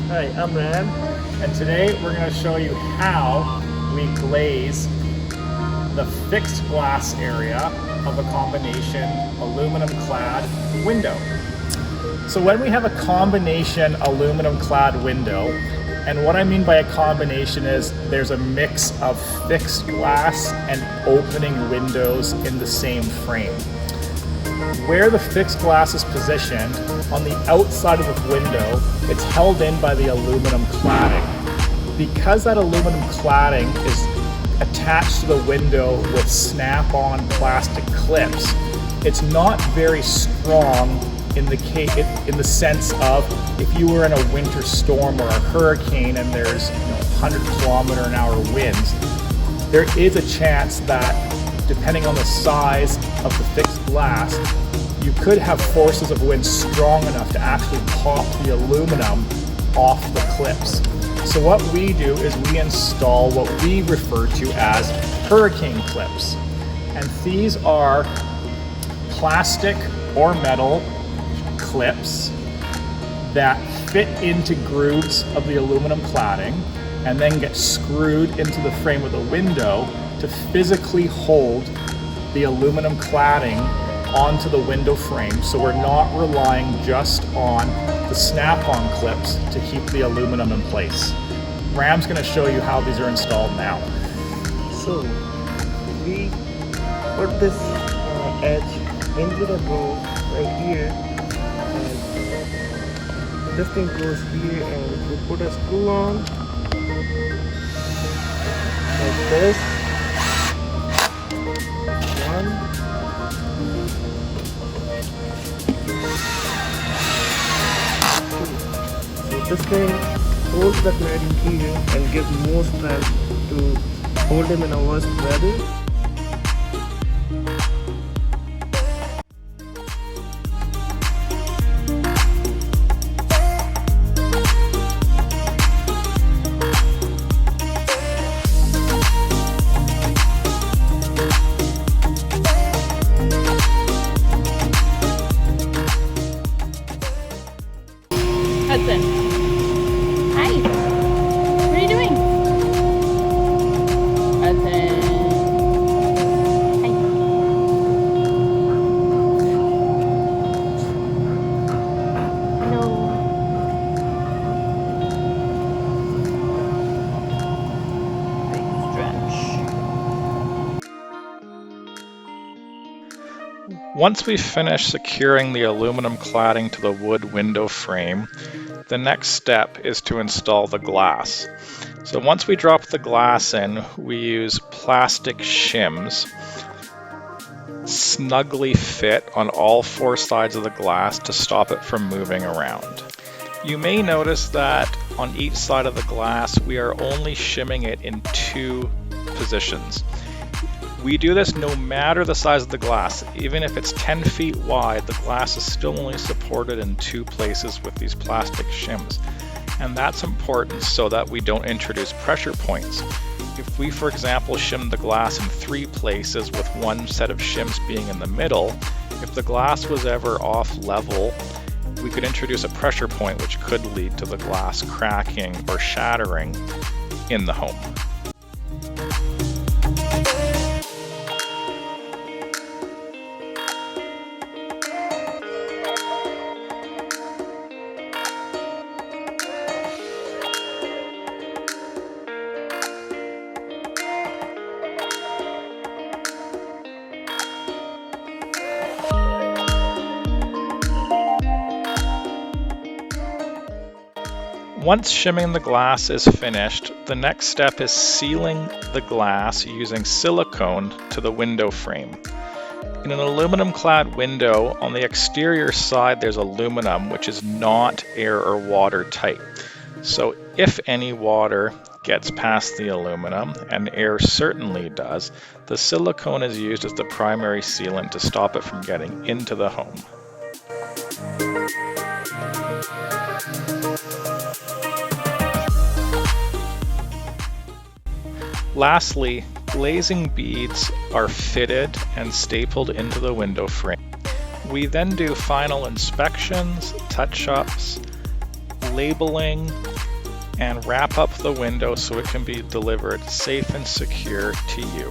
Hi, I'm Ram. And today we're going to show you how we glaze the fixed glass area of a combination aluminum clad window. So when we have a combination aluminum clad window, and what I mean by a combination is there's a mix of fixed glass and opening windows in the same frame. Where the fixed glass is positioned, on the outside of the window, it's held in by the aluminum cladding. Because that aluminum cladding is attached to the window with snap-on plastic clips, it's not very strong in the sense of if you were in a winter storm or a hurricane and there's 100-kilometer-an-hour winds, there is a chance that depending on the size of the fixed glass, you could have forces of wind strong enough to actually pop the aluminum off the clips. So what we do is we install what we refer to as hurricane clips. And these are plastic or metal clips that fit into grooves of the aluminum cladding and then get screwed into the frame of the window to physically hold the aluminum cladding onto the window frame, so we're not relying just on the snap-on clips to keep the aluminum in place. Ram's going to show you how these are installed now. So, we put this edge into the groove right here, and this thing goes here, and we put a screw on like this. So this thing holds the cladding here and gives more strength to hold him in a worst weather. Hudson. Hi. What are you doing? Hudson. Hi. Hello. Big stretch. Once we finish securing the aluminum cladding to the wood window frame, the next step is to install the glass. So once we drop the glass in, we use plastic shims snugly fit on all four sides of the glass to stop it from moving around. You may notice that on each side of the glass, we are only shimming it in two positions. We do this no matter the size of the glass. Even if it's 10 feet wide, the glass is still only supported in two places with these plastic shims. And that's important so that we don't introduce pressure points. If we, for example, shim the glass in three places with one set of shims being in the middle, if the glass was ever off level, we could introduce a pressure point which could lead to the glass cracking or shattering in the home. Once shimming the glass is finished, the next step is sealing the glass using silicone to the window frame. In an aluminum clad window, on the exterior side there's aluminum which is not air or water tight. So if any water gets past the aluminum, and air certainly does, the silicone is used as the primary sealant to stop it from getting into the home. Lastly, glazing beads are fitted and stapled into the window frame. We then do final inspections, touch-ups, labeling, and wrap up the window so it can be delivered safe and secure to you.